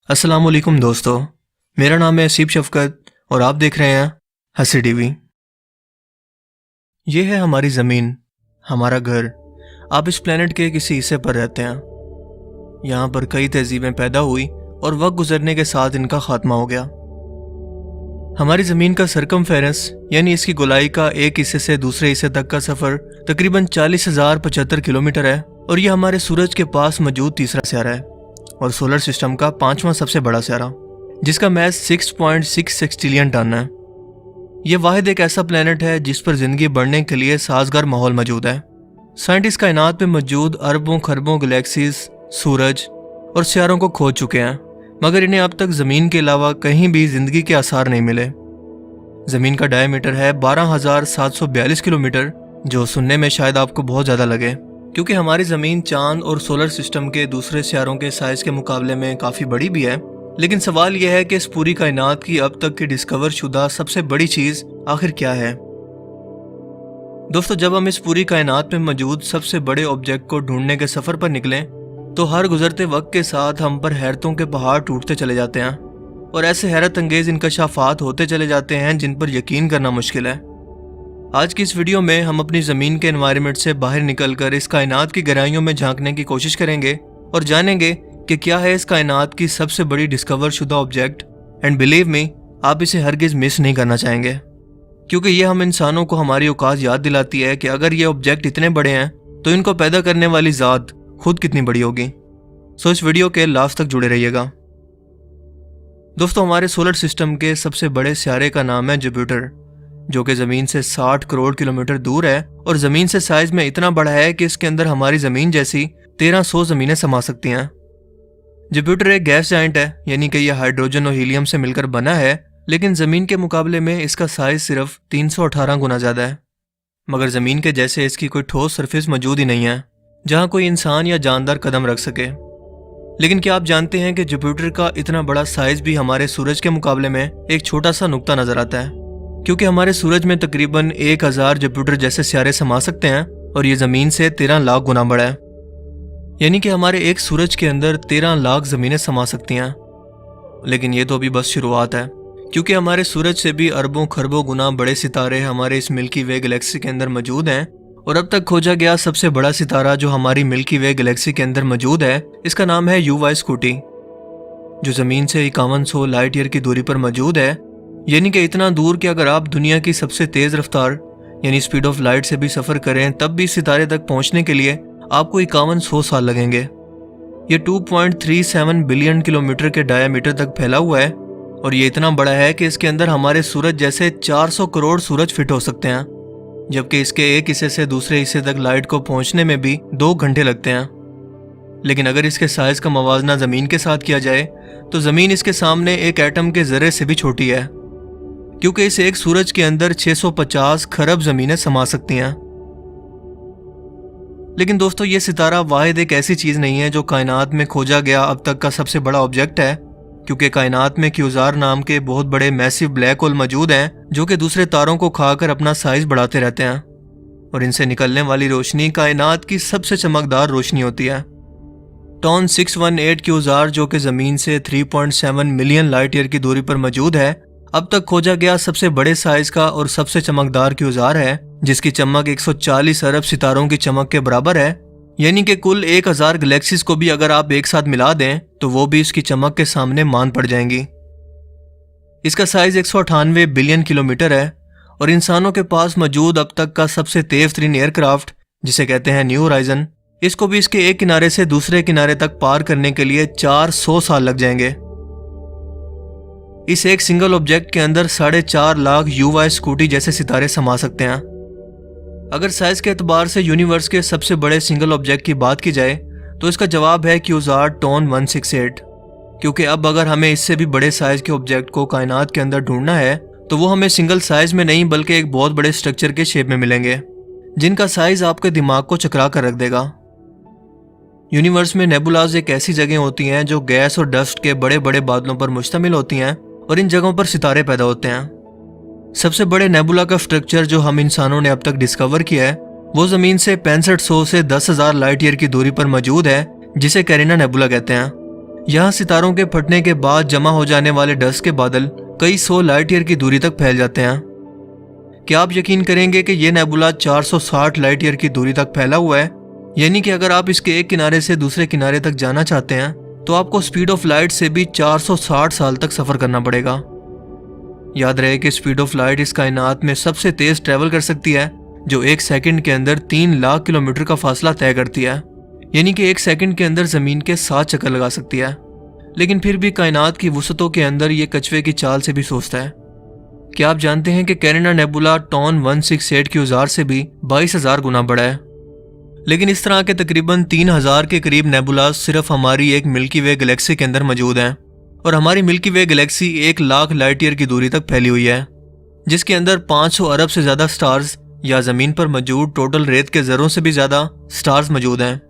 अस्सलामुअलैकुम दोस्तों, मेरा नाम है असीब शफकत और आप देख रहे हैं हसी टीवी। ये है हमारी ज़मीन, हमारा घर। आप इस प्लेनेट के किसी हिस्से पर रहते हैं। यहाँ पर कई तहजीबें पैदा हुई और वक्त गुजरने के साथ इनका खात्मा हो गया। हमारी ज़मीन का सरकमफेरेंस यानी इसकी गोलाई का एक हिस्से से दूसरे हिस्से तक का सफ़र तकरीबन 40,075 किलोमीटर है और यह हमारे सूरज के पास मौजूद तीसरा सियारा है और सोलर सिस्टम का 5वां सबसे बड़ा सियारा, जिसका मैस 6.66 ट्रिलियन टन है। यह वाहिद एक ऐसा प्लेनेट है जिस पर जिंदगी बढ़ने के लिए साजगार माहौल मौजूद है। साइंटिस्ट कायनात में मौजूद अरबों खरबों गैलेक्सीज, सूरज और सियारों को खोज चुके हैं, मगर इन्हें अब तक ज़मीन के अलावा कहीं भी जिंदगी के आसार नहीं मिले। ज़मीन का डायमीटर है 12,742 किलोमीटर, जो सुनने में शायद आपको बहुत ज़्यादा लगे, क्योंकि हमारी ज़मीन चांद और सोलर सिस्टम के दूसरे सियारों के साइज के मुकाबले में काफ़ी बड़ी भी है। लेकिन सवाल यह है कि इस पूरी कायनात की अब तक की डिस्कवर शुदा सबसे बड़ी चीज़ आखिर क्या है। दोस्तों, जब हम इस पूरी कायनात में मौजूद सबसे बड़े ऑब्जेक्ट को ढूंढने के सफ़र पर निकलें तो हर गुजरते वक्त के साथ हम पर हैरतों के पहाड़ टूटते चले जाते हैं और ऐसे हैरत अंगेज इंकशाफात होते चले जाते हैं जिन पर यकीन करना मुश्किल है। आज की इस वीडियो में हम अपनी ज़मीन के एनवायरनमेंट से बाहर निकलकर इस कायनात की गहराइयों में झांकने की कोशिश करेंगे और जानेंगे कि क्या है इस कायनात की सबसे बड़ी डिस्कवर शुदा ऑब्जेक्ट। एंड बिलीव मी, आप इसे हरगिज़ मिस नहीं करना चाहेंगे, क्योंकि ये हम इंसानों को हमारी औकात याद दिलाती है कि अगर ये ऑब्जेक्ट इतने बड़े हैं तो इनको पैदा करने वाली ज़ात खुद कितनी बड़ी होगी। सो इस वीडियो के लास्ट तक जुड़े रहिएगा। दोस्तों, हमारे सोलर सिस्टम के सबसे बड़े सियारे का नाम है जुपिटर, जो कि ज़मीन से 60 करोड़ किलोमीटर दूर है और ज़मीन से साइज में इतना बड़ा है कि इसके अंदर हमारी ज़मीन जैसी 1300 ज़मीनें समा सकती हैं। जुपिटर एक गैस जाइंट है, यानी कि यह हाइड्रोजन और हीलियम से मिलकर बना है, लेकिन ज़मीन के मुकाबले में इसका साइज सिर्फ 318 गुना ज़्यादा है। मगर ज़मीन के जैसे इसकी कोई ठोस सरफेस मौजूद ही नहीं है जहाँ कोई इंसान या जानदार कदम रख सके। लेकिन क्या आप जानते हैं कि जुपिटर का इतना बड़ा साइज भी हमारे सूरज के मुकाबले में एक छोटा सा नुक्ता नजर आता है, क्योंकि हमारे सूरज में तकरीबन 1000 जुपिटर जैसे सियारे समा सकते हैं और ये ज़मीन से 13 लाख गुना बड़ा है। यानी कि हमारे एक सूरज के अंदर 13 लाख ज़मीनें समा सकती हैं। लेकिन ये तो अभी बस शुरुआत है, क्योंकि हमारे सूरज से भी अरबों खरबों गुना बड़े सितारे हमारे इस मिल्की वे गैलेक्सी के अंदर मौजूद हैं और अब तक खोजा गया सबसे बड़ा सितारा जो हमारी मिल्की वे गैलेक्सी के अंदर मौजूद है, इसका नाम है UY स्कूटी, जो ज़मीन से 5100 लाइट ईयर की दूरी पर मौजूद है। यानी कि इतना दूर कि अगर आप दुनिया की सबसे तेज़ रफ्तार यानी स्पीड ऑफ लाइट से भी सफ़र करें तब भी सितारे तक पहुंचने के लिए आपको 5100 साल लगेंगे। ये 2.37 बिलियन किलोमीटर के डायामीटर तक फैला हुआ है और ये इतना बड़ा है कि इसके अंदर हमारे सूरज जैसे 400 करोड़ सूरज फिट हो सकते हैं, जबकि इसके एक हिस्से से दूसरे हिस्से तक लाइट को पहुंचने में भी 2 घंटे लगते हैं। लेकिन अगर इसके साइज का मवाजना ज़मीन के साथ किया जाए तो ज़मीन इसके सामने एक एटम के ज़र्रे से भी छोटी है, क्योंकि इस एक सूरज के अंदर 650 खरब ज़मीनें समा सकती हैं। लेकिन दोस्तों, ये सितारा वाहिद एक ऐसी चीज़ नहीं है जो कायनात में खोजा गया अब तक का सबसे बड़ा ऑब्जेक्ट है, क्योंकि कायनात में क्यूज़ार नाम के बहुत बड़े मैसिव ब्लैक होल मौजूद हैं जो कि दूसरे तारों को खाकर अपना साइज बढ़ाते रहते हैं और इनसे निकलने वाली रोशनी कायनात की सबसे चमकदार रोशनी होती है। टॉन 618 क्यूज़ार, जो कि ज़मीन से 3.7 मिलियन लाइट ईयर की दूरी पर मौजूद है, अब तक खोजा गया सबसे बड़े साइज का और सबसे चमकदार क्यूज़ार है, जिसकी चमक 140 अरब सितारों की चमक के बराबर है। यानी कि कुल 1000 गैलेक्सीज को भी अगर आप एक साथ मिला दें तो वो भी इसकी चमक के सामने मान पड़ जाएंगी। इसका साइज 198 बिलियन किलोमीटर है और इंसानों के पास मौजूद अब तक का सबसे तेज तरीन एयरक्राफ्ट, जिसे कहते हैं न्यू होराइजन, इसको भी इसके एक किनारे से दूसरे किनारे तक पार करने के लिए 400 साल लग जाएंगे। इस एक सिंगल ऑब्जेक्ट के अंदर 4.5 लाख UY स्कूटी जैसे सितारे समा सकते हैं। अगर साइज के एतबार से यूनिवर्स के सबसे बड़े सिंगल ऑब्जेक्ट की बात की जाए तो इसका जवाब है क्यूज़ार टॉन 168, क्योंकि अब अगर हमें इससे भी बड़े साइज के ऑब्जेक्ट को कायनात के अंदर ढूंढना है तो वो हमें सिंगल साइज में नहीं बल्कि एक बहुत बड़े स्ट्रक्चर के शेप में मिलेंगे, जिनका साइज आपके दिमाग को चकरा कर रख देगा। यूनिवर्स में नेबुलाज एक ऐसी जगह होती हैं जो गैस और डस्ट के बड़े बड़े बादलों पर मुश्तमिल होती हैं और इन जगहों पर सितारे पैदा होते हैं। सबसे बड़े नेबुला का स्ट्रक्चर जो हम इंसानों ने अब तक डिस्कवर किया है वो ज़मीन से 6500 से 10,000 लाइट ईयर की दूरी पर मौजूद है, जिसे कैरिना नेबुला कहते हैं। यहाँ सितारों के फटने के बाद जमा हो जाने वाले डस्ट के बादल कई 100 लाइट ईयर की दूरी तक फैल जाते हैं। क्या आप यकीन करेंगे कि यह नेबुला 460 लाइट ईयर की दूरी तक फैला हुआ है? यानी कि अगर आप इसके एक किनारे से दूसरे किनारे तक जाना चाहते हैं तो आपको स्पीड ऑफ लाइट से भी 460 साल तक सफर करना पड़ेगा। याद रहे कि स्पीड ऑफ लाइट इस कायनात में सबसे तेज ट्रेवल कर सकती है, जो एक सेकंड के अंदर 3 लाख किलोमीटर का फासला तय करती है। यानी कि एक सेकंड के अंदर जमीन के 7 चक्कर लगा सकती है। लेकिन फिर भी कायनात की वुसअतों के अंदर ये कछुए की चाल से भी सोचता है। क्या आप जानते हैं कि कैरिना नेबुला टॉन 168 की उजाड़ से भी 22,000 गुना बड़ा है? लेकिन इस तरह के तकरीबन 3,000 के करीब नेबुला सिर्फ हमारी एक मिल्की वे गैलेक्सी के अंदर मौजूद हैं, और हमारी मिल्की वे गैलेक्सी 1 लाख लाइट ईयर की दूरी तक फैली हुई है, जिसके अंदर 500 अरब से ज्यादा स्टार्स या जमीन पर मौजूद टोटल रेत के जर्रों से भी ज्यादा स्टार्स मौजूद हैं।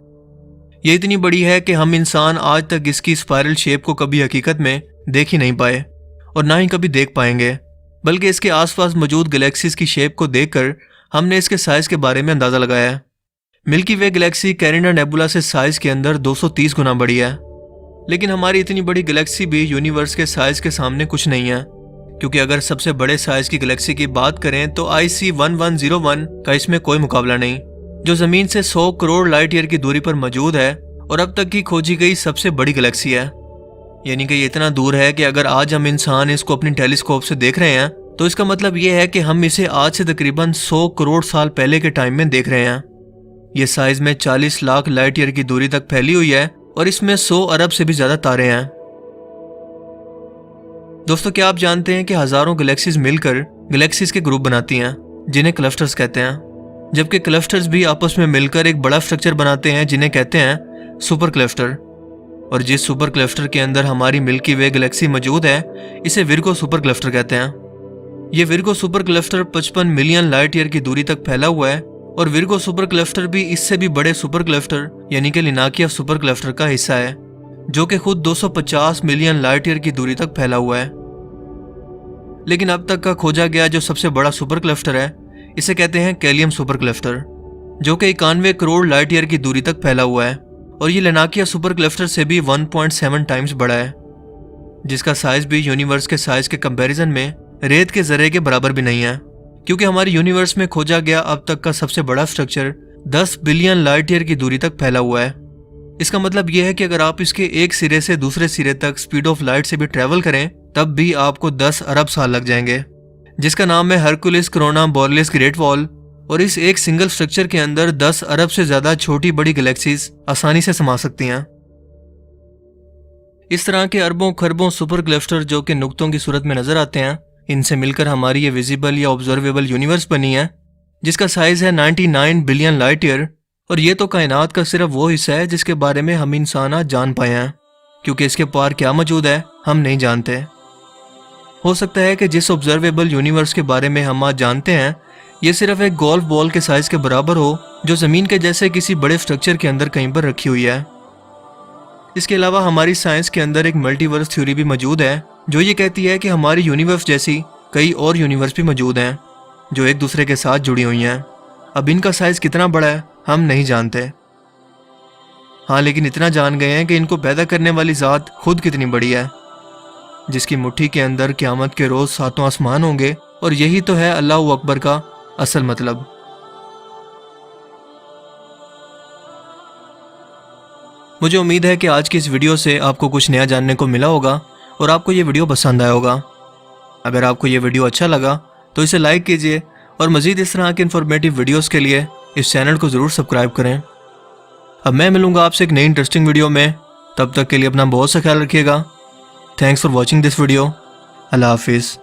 ये इतनी बड़ी है कि हम इंसान आज तक इसकी स्पाइरल शेप को कभी हकीकत में देख ही नहीं पाए और ना ही कभी देख पाएंगे, बल्कि इसके आसपास मौजूद गैलेक्सीज की शेप को देखकर हमने इसके साइज के बारे में अंदाजा लगाया है। मिल्की वे गैलेक्सी कैरिना नेबुला से साइज के अंदर 230 गुना बड़ी है, लेकिन हमारी इतनी बड़ी गैलेक्सी भी यूनिवर्स के साइज के सामने कुछ नहीं है, क्योंकि अगर सबसे बड़े साइज की गैलेक्सी की बात करें तो IC 1101 का इसमें कोई मुकाबला नहीं, जो जमीन से 100 करोड़ लाइट ईयर की दूरी पर मौजूद है और अब तक की खोजी गई सबसे बड़ी गैलेक्सी है। यानी कि ये इतना दूर है कि अगर आज हम इंसान इसको अपनी टेलीस्कोप से देख रहे हैं तो इसका मतलब ये है कि हम इसे आज से तकरीबन 100 करोड़ साल पहले के टाइम में देख रहे हैं। ये साइज में 40 लाख लाइट ईयर की दूरी तक फैली हुई है और इसमें 100 अरब से भी ज्यादा तारे हैं। दोस्तों, क्या आप जानते हैं कि हजारों गैलेक्सीज मिलकर गैलेक्सीज के ग्रुप बनाती हैं, जिन्हें क्लस्टर्स कहते हैं, जबकि क्लस्टर्स भी आपस में मिलकर एक बड़ा स्ट्रक्चर बनाते हैं जिन्हें कहते हैं सुपर क्लस्टर। और जिस सुपर क्लस्टर के अंदर हमारी मिल्की वे गैलेक्सी मौजूद है, इसे विर्गो सुपर क्लस्टर कहते हैं। ये Virgo super cluster 55 million light year की दूरी तक फैला हुआ है, और विर्गो सुपर क्लस्टर भी इससे भी बड़े सुपर क्लस्टर यानी कि लिनाकिया सुपर क्लस्टर का हिस्सा है, जो कि खुद 250 मिलियन लाइट ईयर की दूरी तक फैला हुआ है। लेकिन अब तक का खोजा गया जो सबसे बड़ा सुपर क्लस्टर है, इसे कहते हैं कैलियम सुपर क्लस्टर, जो कि 91 करोड़ लाइट ईयर की दूरी तक फैला हुआ है, और ये लिनाकिया सुपर क्लस्टर से भी 1.7 टाइम्स बड़ा है, जिसका साइज भी यूनिवर्स के साइज के कंपैरिजन में रेत के जर्रे के बराबर भी नहीं है, क्योंकि हमारे यूनिवर्स में खोजा गया अब तक का सबसे बड़ा स्ट्रक्चर 10 बिलियन लाइट ईयर की दूरी तक फैला हुआ है। इसका मतलब यह है कि अगर आप इसके एक सिरे से दूसरे सिरे तक स्पीड ऑफ लाइट से भी ट्रेवल करें तब भी आपको 10 अरब साल लग जाएंगे, जिसका नाम है हरकुलिस कोरोना बोरलिस ग्रेट वॉल। और इस एक सिंगल स्ट्रक्चर के अंदर 10 अरब से ज्यादा छोटी बड़ी गैलेक्सीज आसानी से समा सकती हैं। इस तरह के अरबों खरबों सुपर क्लस्टर जो कि नुक्तों की सूरत में नजर आते हैं, इनसे मिलकर हमारी ये विजिबल या ऑब्जर्वेबल यूनिवर्स बनी है, जिसका साइज है 99 बिलियन लाइट ईयर। और ये तो कायनात का सिर्फ वो हिस्सा है जिसके बारे में हम इंसान आज जान पाए हैं, क्योंकि इसके पार क्या मौजूद है हम नहीं जानते। हो सकता है कि जिस ऑब्जर्वेबल यूनिवर्स के बारे में हम आज जानते हैं ये सिर्फ एक गोल्फ बॉल के साइज के बराबर हो, जो जमीन के जैसे किसी बड़े स्ट्रक्चर के अंदर कहीं पर रखी हुई है। इसके अलावा हमारी साइंस के अंदर एक मल्टीवर्स थ्योरी भी मौजूद है, जो ये कहती है कि हमारी यूनिवर्स जैसी कई और यूनिवर्स भी मौजूद हैं जो एक दूसरे के साथ जुड़ी हुई हैं। अब इनका साइज कितना बड़ा है हम नहीं जानते। हाँ, लेकिन इतना जान गए हैं कि इनको पैदा करने वाली ज़ात खुद कितनी बड़ी है, जिसकी मुट्ठी के अंदर क़यामत के रोज़ 7 आसमान होंगे। और यही तो है अल्लाह अकबर का असल मतलब। मुझे उम्मीद है कि आज की इस वीडियो से आपको कुछ नया जानने को मिला होगा और आपको ये वीडियो पसंद आया होगा। अगर आपको ये वीडियो अच्छा लगा तो इसे लाइक कीजिए और मज़ीद इस तरह के इन्फॉर्मेटिव वीडियोस के लिए इस चैनल को ज़रूर सब्सक्राइब करें। अब मैं मिलूँगा आपसे एक नई इंटरेस्टिंग वीडियो में। तब तक के लिए अपना बहुत सा ख्याल रखिएगा। Thanks for watching this video. Allah हाफिज़।